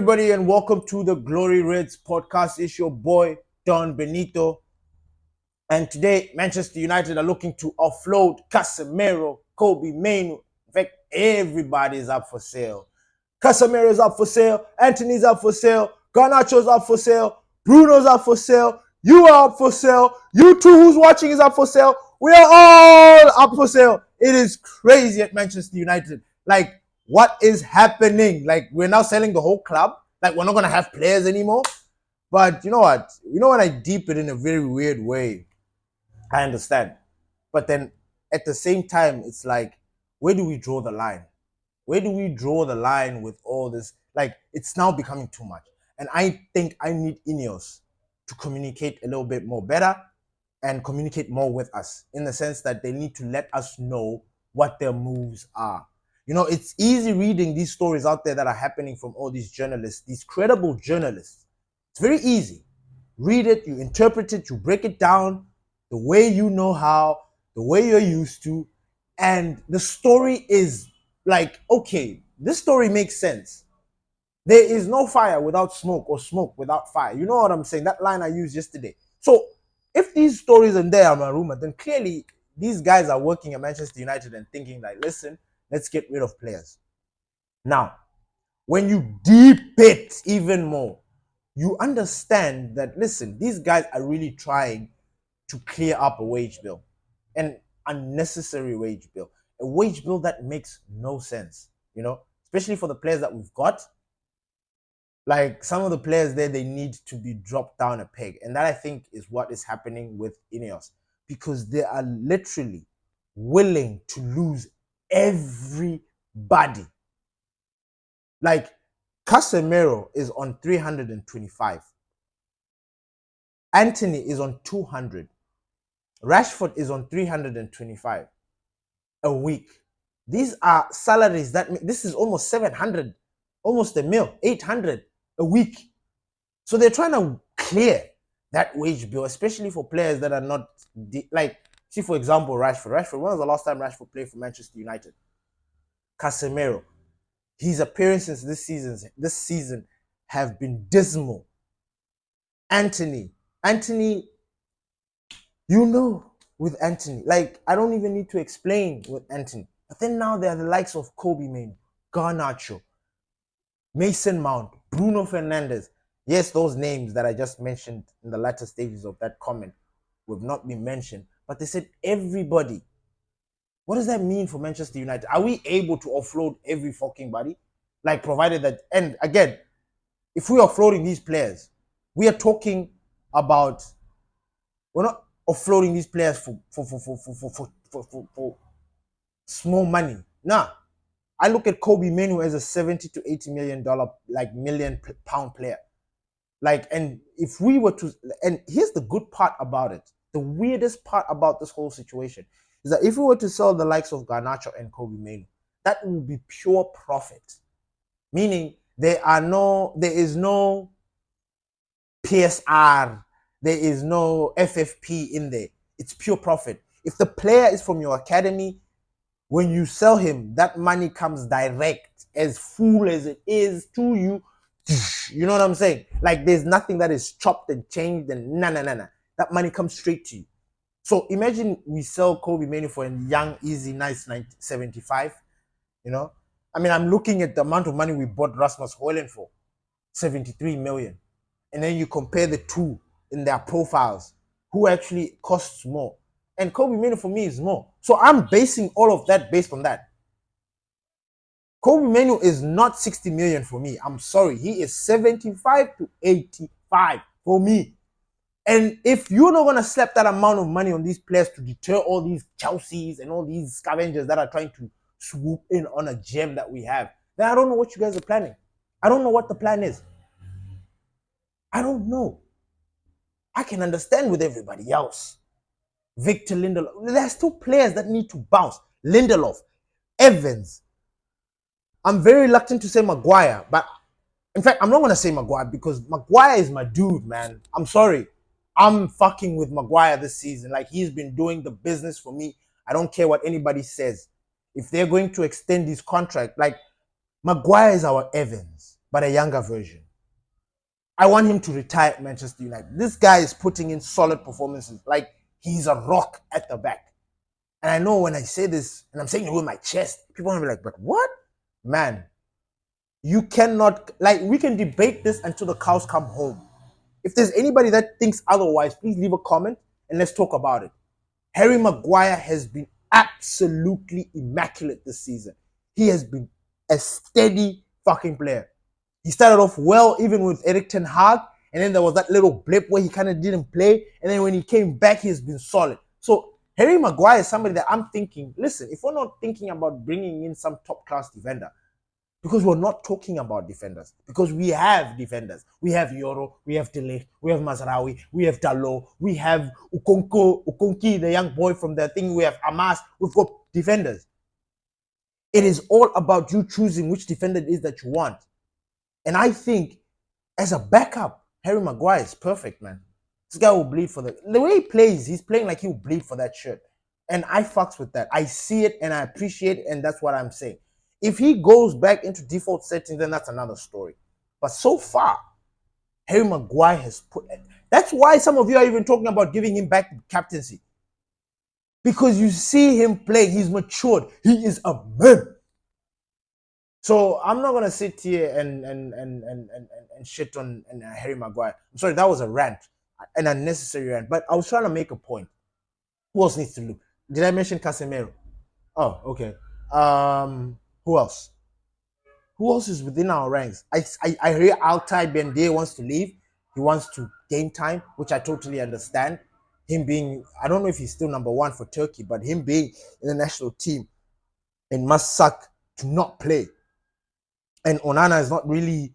everybody, and welcome to the Glory Reds podcast. It's your boy, Don Benito. And today, Manchester United are looking to offload Casemiro, Kobe Mainoo. In fact, everybody is up for sale. Casemiro is up for sale. Anthony's up for sale. Garnacho's up for sale. Bruno's up for sale. You are up for sale. You too who's watching is up for sale. We are all up for sale. It is crazy at Manchester United. Like, what is happening? Like, we're now selling the whole club. Like, we're not going to have players anymore. But you know what? You know when I deep it in a very weird way, I understand. But then at the same time, it's like, where do we draw the line? Where do we draw the line with all this? Like, it's now becoming too much. And I think I need Ineos to communicate a little bit more better and communicate more with us, in the sense that they need to let us know what their moves are. You know, it's easy reading these stories out there that are happening from all these journalists, these credible journalists. It's very easy. Read it, you interpret it, you break it down the way you know how, the way you're used to, and the story is like, okay, this story makes sense. There is no fire without smoke, or smoke without fire. You know what I'm saying? That line I used yesterday. So if these stories are there, I'm a rumor, then clearly these guys are working at Manchester United and thinking like, listen, let's get rid of players. Now, when you deep it even more, you understand that, listen, these guys are really trying to clear up a wage bill, an unnecessary wage bill, a wage bill that makes no sense, you know, especially for the players that we've got. Like, some of the players there, they need to be dropped down a peg. And that, I think, is what is happening with Ineos, because they are literally willing to lose everybody. Like, Casemiro is on 325. Anthony is on 200. Rashford is on 325 a week. These are salaries this is almost 700, almost a mil, 800 a week. So they're trying to clear that wage bill, especially for players that are not like, see, for example, Rashford. When was the last time Rashford played for Manchester United? Casemiro. His appearances this season have been dismal. Anthony, you know, with Anthony, like, I don't even need to explain with Anthony. But then now there are the likes of Kobe Mainoo, Garnacho, Mason Mount, Bruno Fernandes. Yes, those names that I just mentioned in the latter stages of that comment would not be mentioned, but they said everybody. What does that mean for Manchester United? Are we able to offload every fucking body? Like, provided that, and again, if we are offloading these players, we are talking about, we're not offloading these players for small money. Nah. I look at Kobe Mainoo as a $70 to $80 million, like, million pound player. Like, and if we were to, and here's the good part about it, the weirdest part about this whole situation is that if we were to sell the likes of Garnacho and Kobe Mainoo, that will be pure profit. Meaning there is no PSR, there is no FFP in there. It's pure profit. If the player is from your academy, when you sell him, that money comes direct, as full as it is to you. You know what I'm saying? Like, there's nothing that is chopped and changed and nah. That money comes straight to you. So imagine we sell Kobe Mainoo for a young, easy, nice 75. You know, I mean, I'm looking at the amount of money we bought Rasmus Højlund for, 73 million. And then you compare the two in their profiles, who actually costs more. And Kobe Mainoo for me is more. So I'm basing all of that based on that. Kobe Mainoo is not 60 million for me. I'm sorry. He is 75 to 85 for me. And if you're not going to slap that amount of money on these players to deter all these Chelseas and all these scavengers that are trying to swoop in on a gem that we have, then I don't know what you guys are planning. I don't know what the plan is. I don't know. I can understand with everybody else. Victor Lindelof. There's still players that need to bounce. Lindelof, Evans. I'm very reluctant to say Maguire, but in fact, I'm not going to say Maguire because Maguire is my dude, man. I'm sorry. I'm fucking with Maguire this season. Like, he's been doing the business for me. I don't care what anybody says. If they're going to extend his contract, like, Maguire is our Evans. but a younger version. I want him to retire at Manchester United. This guy is putting in solid performances. Like, he's a rock at the back. And I know when I say this, and I'm saying it with my chest, people are going to be like, but what? Man, you cannot, like, we can debate this until the cows come home. If there's anybody that thinks otherwise, please leave a comment and let's talk about it. Harry Maguire has been absolutely immaculate this season. He has been a steady fucking player. He started off well, even with Erik ten Hag, and then there was that little blip where he kind of didn't play, and then when he came back, he has been solid. So Harry Maguire is somebody that I'm thinking, listen, if we're not thinking about bringing in some top-class defender, because we're not talking about defenders, because we have defenders. We have Yoro, we have Dele, we have Mazraoui, we have Dalot, we have Ukonki, the young boy from the thing, we have Amoungst, we've got defenders. It is all about you choosing which defender it is that you want. And I think, as a backup, Harry Maguire is perfect, man. This guy will bleed for the way he plays, he's playing like he will bleed for that shirt. And I fucks with that. I see it and I appreciate it, and that's what I'm saying. If he goes back into default settings, then that's another story. But so far, Harry Maguire has put... That's why some of you are even talking about giving him back captaincy. Because you see him play, he's matured. He is a man. So I'm not gonna sit here and shit on Harry Maguire. I'm sorry, that was a rant, an unnecessary rant. But I was trying to make a point. Who else needs to look? Did I mention Casemiro? Oh, okay. Who else? Who else is within our ranks? I hear Altay Bende wants to leave. He wants to gain time, which I totally understand. Him being, I don't know if he's still number one for Turkey, but him being in the national team, it must suck to not play. And Onana is not really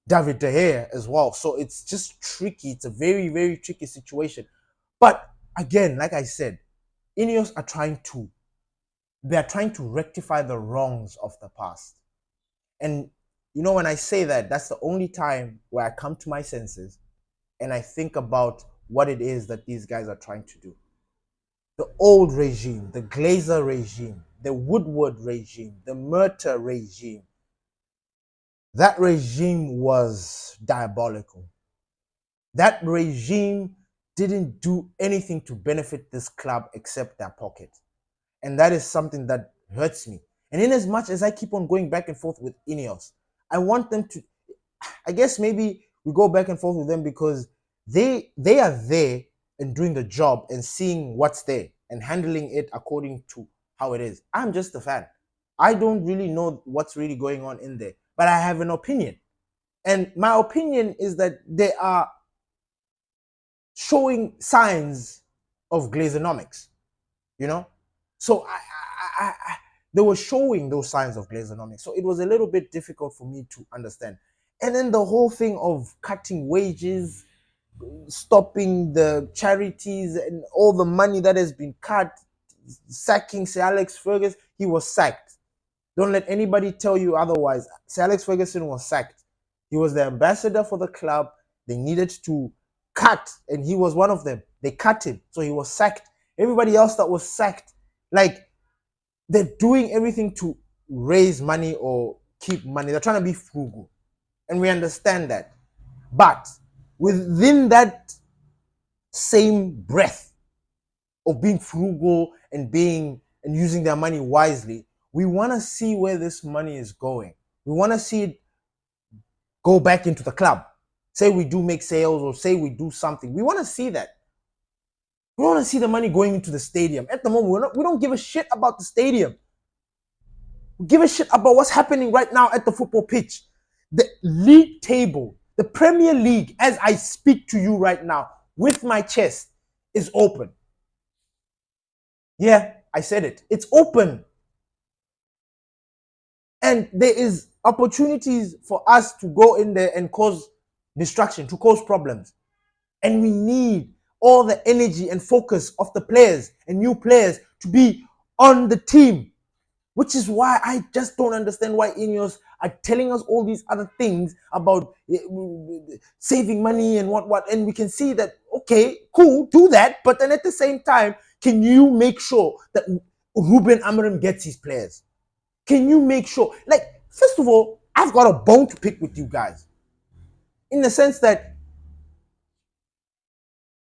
David De Gea as well. So it's just tricky. It's a very, very tricky situation. But again, like I said, Ineos are trying to rectify the wrongs of the past. And you know, when I say that, that's the only time where I come to my senses and I think about what it is that these guys are trying to do. The old regime, the Glazer regime, the Woodward regime, the Murta regime, that regime was diabolical. That regime didn't do anything to benefit this club except their pocket. And that is something that hurts me. And in as much as I keep on going back and forth with Ineos, I want them to, I guess maybe we go back and forth with them because they are there and doing the job and seeing what's there and handling it according to how it is. I'm just a fan. I don't really know what's really going on in there, but I have an opinion. And my opinion is that they are showing signs of Glazonomics, you know? So they were showing those signs of Glazonomics. So it was a little bit difficult for me to understand. And then the whole thing of cutting wages, stopping the charities and all the money that has been cut, sacking Sir Alex Ferguson, he was sacked. Don't let anybody tell you otherwise. Sir Alex Ferguson was sacked. He was the ambassador for the club. They needed to cut, and he was one of them. They cut him, so he was sacked. Everybody else that was sacked, like, they're doing everything to raise money or keep money. They're trying to be frugal, and we understand that. But within that same breath of being frugal and using their money wisely, we want to see where this money is going. We want to see it go back into the club. Say we do make sales or say we do something. We want to see that. We want to see the money going into the stadium. At the moment, we don't give a shit about the stadium. We give a shit about what's happening right now at the football pitch. The league table, the Premier League, as I speak to you right now, with my chest, is open. Yeah, I said it. It's open. And there is opportunities for us to go in there and cause destruction, to cause problems. And we need all the energy and focus of the players and new players to be on the team. Which is why I just don't understand why Ineos are telling us all these other things about saving money and what. And we can see that, okay, cool, do that. But then at the same time, can you make sure that Ruben Amorim gets his players? Can you make sure? Like, first of all, I've got a bone to pick with you guys. In the sense that,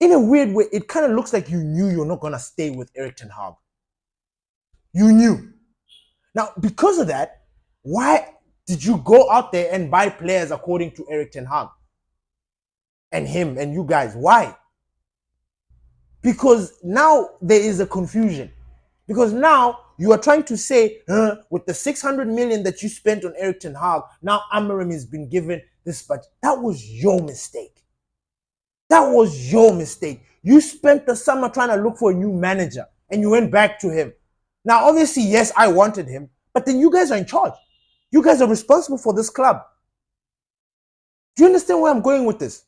in a weird way, it kind of looks like you knew you're not going to stay with Erik ten Hag. You knew. Now, because of that, why did you go out there and buy players according to Erik ten Hag? And him and you guys. Why? Because now there is a confusion. Because now you are trying to say, with the 600 million that you spent on Erik ten Hag, now Amorims has been given this, but that was your mistake. That was your mistake. You spent the summer trying to look for a new manager and you went back to him. Now, obviously, yes, I wanted him, but then you guys are in charge. You guys are responsible for this club. Do you understand where I'm going with this?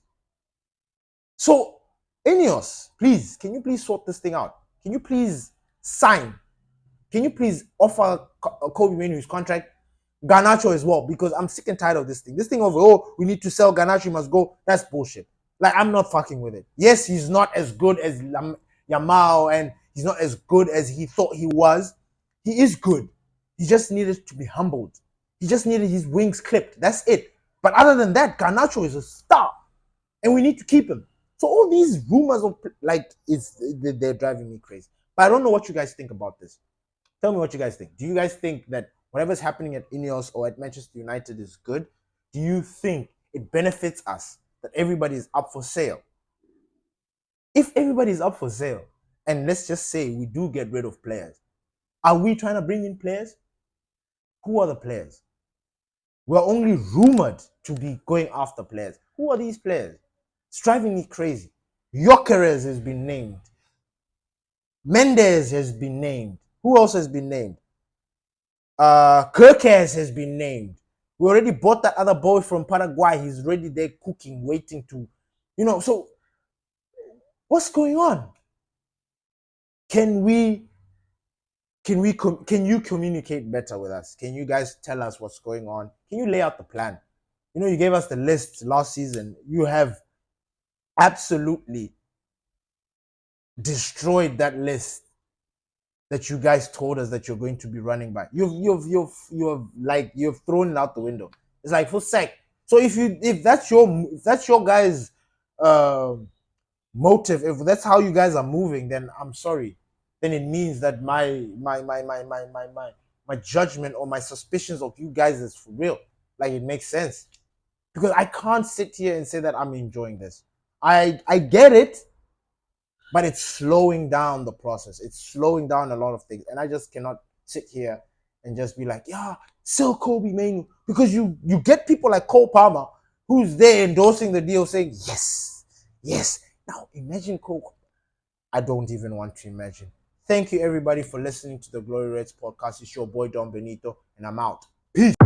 So, Ineos, please, can you please sort this thing out? Can you please sign? Can you please offer Kobe Mainoo his contract? Garnacho as well, because I'm sick and tired of this thing. This thing of, oh, we need to sell Garnacho, he must go. That's bullshit. Like, I'm not fucking with it. Yes, he's not as good as Yamal, and he's not as good as he thought he was. He is good. He just needed to be humbled. He just needed his wings clipped. That's it. But other than that, Garnacho is a star, and we need to keep him. So all these rumors of, like, they're driving me crazy. But I don't know what you guys think about this. Tell me what you guys think. Do you guys think that whatever's happening at Ineos or at Manchester United is good? Do you think it benefits us that everybody is up for sale? If everybody is up for sale, and let's just say we do get rid of players, are we trying to bring in players? Who are the players? We're only rumored to be going after players. Who are these players? It's driving me crazy. Gyökeres has been named. Mendes has been named. Who else has been named? Kirkes has been named. We already bought that other boy from Paraguay. He's already there cooking, waiting to, so what's going on? Can you communicate better with us? Can you guys tell us what's going on? Can you lay out the plan? You gave us the list last season. You have absolutely destroyed that list that you guys told us that you're going to be running by. You've thrown it out the window. It's like, for sec. So if that's your guys' motive, if that's how you guys are moving, then I'm sorry. Then it means that my judgment or my suspicions of you guys is for real. Like, it makes sense. Because I can't sit here and say that I'm enjoying this. I get it, but it's slowing down the process. It's slowing down a lot of things. And I just cannot sit here and just be like, yeah, sell Kobe Mainoo. Because you get people like Cole Palmer who's there endorsing the deal saying, yes, yes. Now, imagine Cole. I don't even want to imagine. Thank you, everybody, for listening to the Glory Reds podcast. It's your boy, Don Benito, and I'm out. Peace.